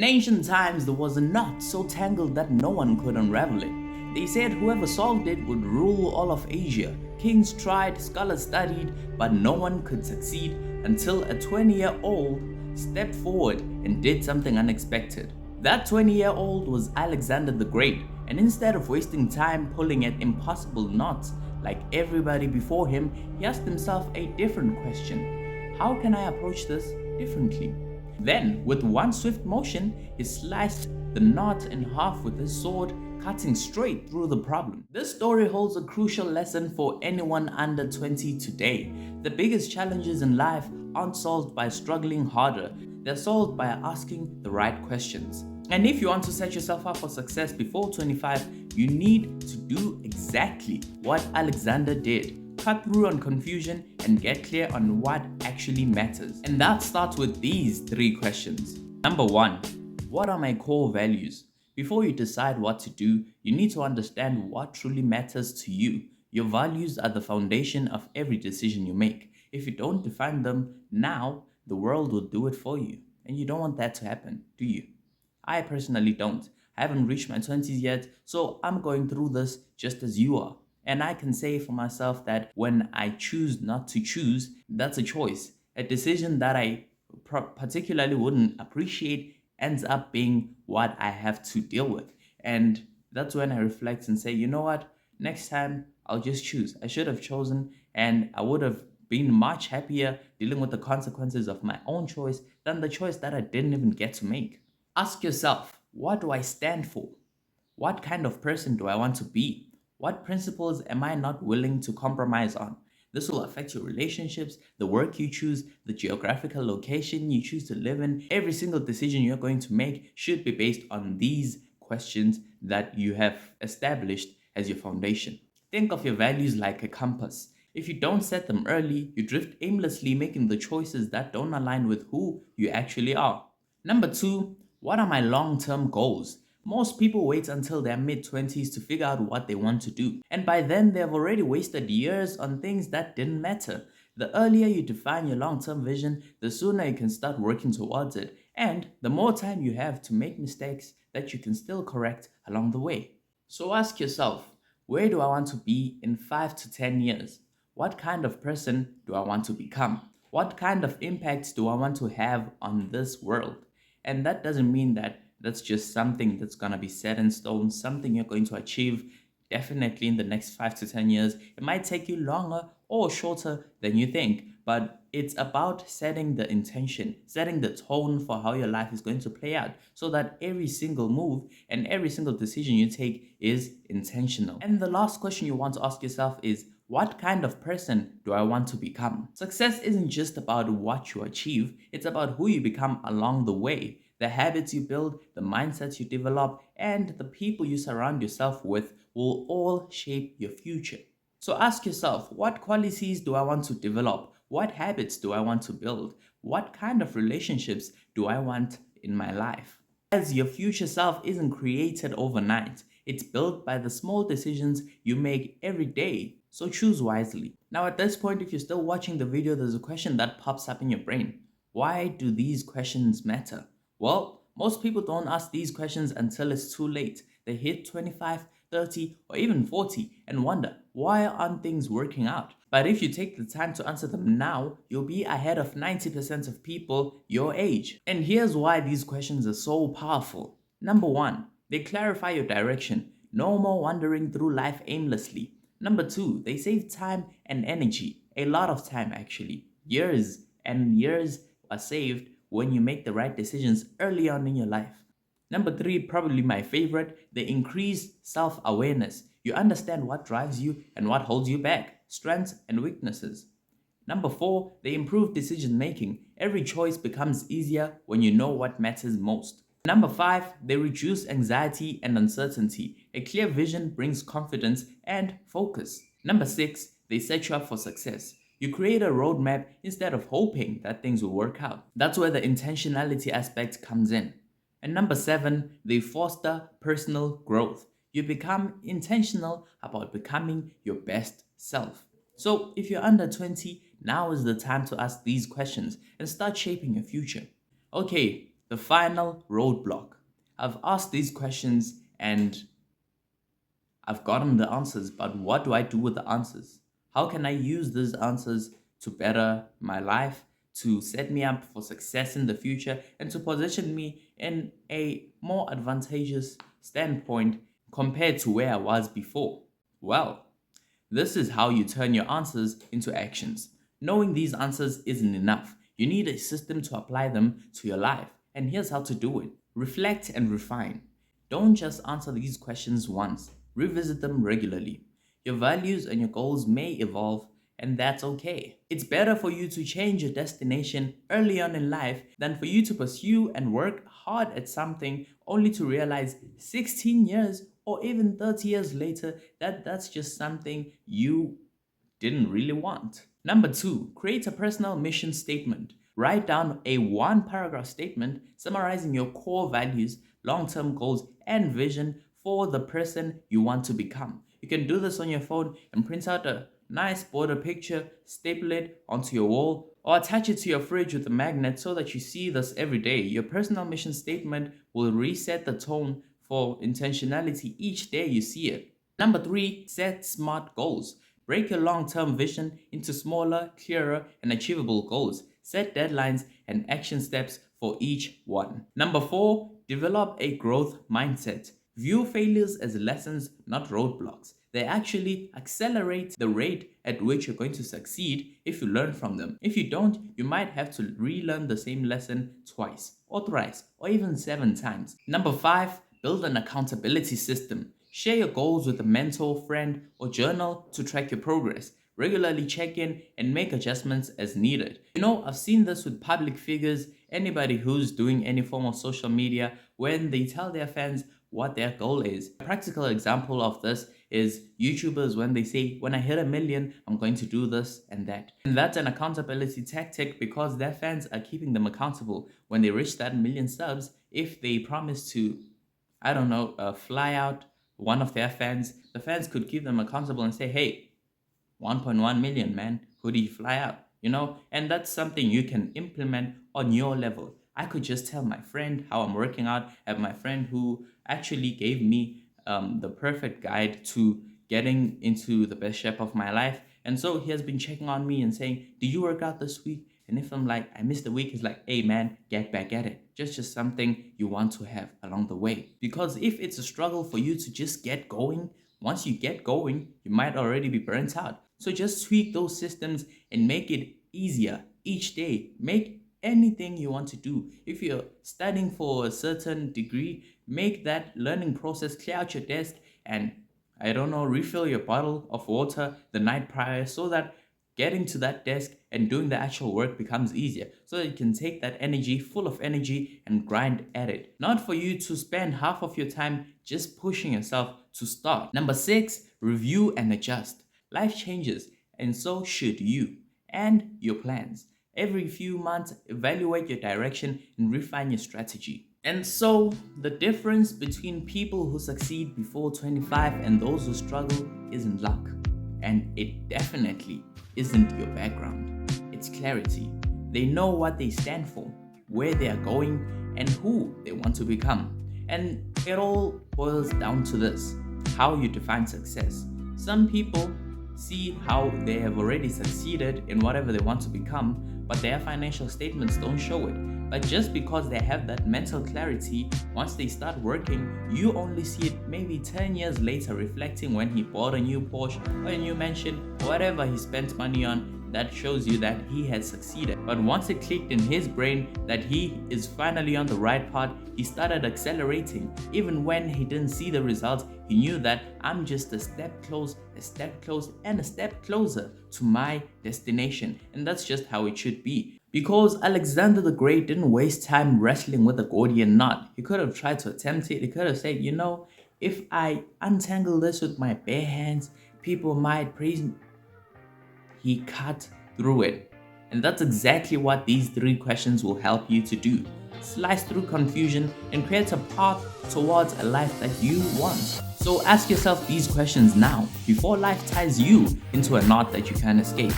In ancient times, there was a knot so tangled that no one could unravel it. They said whoever solved it would rule all of Asia. Kings tried, scholars studied, but no one could succeed until a 20-year-old stepped forward and did something unexpected. That 20-year-old was Alexander the Great, and instead of wasting time pulling at impossible knots like everybody before him, he asked himself a different question. How can I approach this differently? Then, with one swift motion, he sliced the knot in half with his sword, cutting straight through the problem. This story holds a crucial lesson for anyone under 20 today. The biggest challenges in life aren't solved by struggling harder, they're solved by asking the right questions. And if you want to set yourself up for success before 25, you need to do exactly what Alexander did. Cut through on confusion and get clear on what actually matters. And that starts with these 3 questions. Number 1, what are my core values? Before you decide what to do, you need to understand what truly matters to you. Your values are the foundation of every decision you make. If you don't define them now, the world will do it for you. And you don't want that to happen, do you? I personally don't. I haven't reached my 20s yet, so I'm going through this just as you are. And I can say for myself that when I choose not to choose, that's a choice. A decision that I particularly wouldn't appreciate ends up being what I have to deal with. And that's when I reflect and say, you know what? Next time I'll just choose. I should have chosen, and I would have been much happier dealing with the consequences of my own choice than the choice that I didn't even get to make. Ask yourself, what do I stand for? What kind of person do I want to be? What principles am I not willing to compromise on? This will affect your relationships, the work you choose, the geographical location you choose to live in. Every single decision you're going to make should be based on these questions that you have established as your foundation. Think of your values like a compass. If you don't set them early, you drift aimlessly, making the choices that don't align with who you actually are. Number 2, what are my long-term goals? Most people wait until their mid-20s to figure out what they want to do. And by then, they have already wasted years on things that didn't matter. The earlier you define your long-term vision, the sooner you can start working towards it. And the more time you have to make mistakes that you can still correct along the way. So ask yourself, where do I want to be in 5 to 10 years? What kind of person do I want to become? What kind of impact do I want to have on this world? And that doesn't mean that that's just something that's going to be set in stone, something you're going to achieve definitely in the next 5 to 10 years. It might take you longer or shorter than you think, but it's about setting the intention, setting the tone for how your life is going to play out so that every single move and every single decision you take is intentional. And the last question you want to ask yourself is, what kind of person do I want to become? Success isn't just about what you achieve, it's about who you become along the way. The habits you build, the mindsets you develop, and the people you surround yourself with will all shape your future. So ask yourself, what qualities do I want to develop? What habits do I want to build? What kind of relationships do I want in my life? As your future self isn't created overnight, it's built by the small decisions you make every day. So choose wisely. Now at this point, if you're still watching the video, there's a question that pops up in your brain. Why do these questions matter? Well, most people don't ask these questions until it's too late. They hit 25, 30, or even 40 and wonder, why aren't things working out? But if you take the time to answer them now, you'll be ahead of 90% of people your age. And here's why these questions are so powerful. Number 1, they clarify your direction. No more wandering through life aimlessly. Number 2, they save time and energy. A lot of time actually. Years and years are saved when you make the right decisions early on in your life. Number 3, probably my favorite, they increase self-awareness. You understand what drives you and what holds you back, strengths and weaknesses. Number 4, they improve decision making. Every choice becomes easier when you know what matters most. Number 5, they reduce anxiety and uncertainty. A clear vision brings confidence and focus. Number 6, they set you up for success. You create a roadmap instead of hoping that things will work out. That's where the intentionality aspect comes in. And number 7, they foster personal growth. You become intentional about becoming your best self. So if you're under 20, now is the time to ask these questions and start shaping your future. Okay, The final roadblock. I've asked these questions and I've gotten the answers, but what do I do with the answers? How can I use these answers to better my life, to set me up for success in the future, and to position me in a more advantageous standpoint compared to where I was before? Well, this is how you turn your answers into actions. Knowing these answers isn't enough. You need a system to apply them to your life. And here's how to do it. Reflect and refine. Don't just answer these questions once. Revisit them regularly. Your values and your goals may evolve, and that's okay. It's better for you to change your destination early on in life than for you to pursue and work hard at something only to realize 16 years or even 30 years later that that's just something you didn't really want. Number 2, create a personal mission statement. Write down a 1-paragraph statement summarizing your core values, long-term goals, and vision for the person you want to become. You can do this on your phone and print out a nice border picture, staple it onto your wall, or attach it to your fridge with a magnet so that you see this every day. Your personal mission statement will reset the tone for intentionality each day you see it. Number 3, set SMART goals. Break your long-term vision into smaller, clearer, and achievable goals. Set deadlines and action steps for each one. Number 4, develop a growth mindset. View failures as lessons, not roadblocks. They actually accelerate the rate at which you're going to succeed if you learn from them. If you don't, you might have to relearn the same lesson twice, or thrice, or even 7 times. Number 5, build an accountability system. Share your goals with a mentor, friend, or journal to track your progress. Regularly check in and make adjustments as needed. You know, I've seen this with public figures, anybody who's doing any form of social media, when they tell their fans what their goal is. A practical example of this is YouTubers when they say, when I hit 1 million, I'm going to do this and that. And that's an accountability tactic because their fans are keeping them accountable. When they reach that 1 million subs, if they promise to, I don't know, fly out one of their fans, the fans could keep them accountable and say, hey, 1.1 million, man, who did you fly out? You know, and that's something you can implement on your level. I could just tell my friend how I'm working out. I have my friend who actually gave me the perfect guide to getting into the best shape of my life. And so he has been checking on me and saying, did you work out this week? And if I'm like, I missed a week, he's like, hey man, get back at it. Just something you want to have along the way. Because if it's a struggle for you to just get going, once you get going, you might already be burnt out. So just tweak those systems and make it easier each day. Make anything you want to do. If you're studying for a certain degree, make that learning process, clear out your desk and, I don't know, refill your bottle of water the night prior so that getting to that desk and doing the actual work becomes easier, so that you can take that energy, full of energy, and grind at it. Not for you to spend half of your time just pushing yourself to start. Number 6, review and adjust. Life changes, and so should you and your plans. Every few months, evaluate your direction and refine your strategy. And so, the difference between people who succeed before 25 and those who struggle isn't luck. And it definitely isn't your background. It's clarity. They know what they stand for, where they are going, and who they want to become. And it all boils down to this: how you define success. Some people see how they have already succeeded in whatever they want to become, but their financial statements don't show it. But just because they have that mental clarity, once they start working, you only see it maybe 10 years later, reflecting when he bought a new Porsche or a new mansion, or whatever he spent money on. That shows you that he has succeeded. But once it clicked in his brain that he is finally on the right path, he started accelerating. Even when he didn't see the results, he knew that I'm just a step close, and a step closer to my destination. And that's just how it should be. Because Alexander the Great didn't waste time wrestling with a Gordian knot. He could have tried to attempt it. He could have said, you know, if I untangle this with my bare hands, people might praise me. He cut through it. And that's exactly what these 3 questions will help you to do. Slice through confusion and create a path towards a life that you want. So ask yourself these questions now, before life ties you into a knot that you can't escape.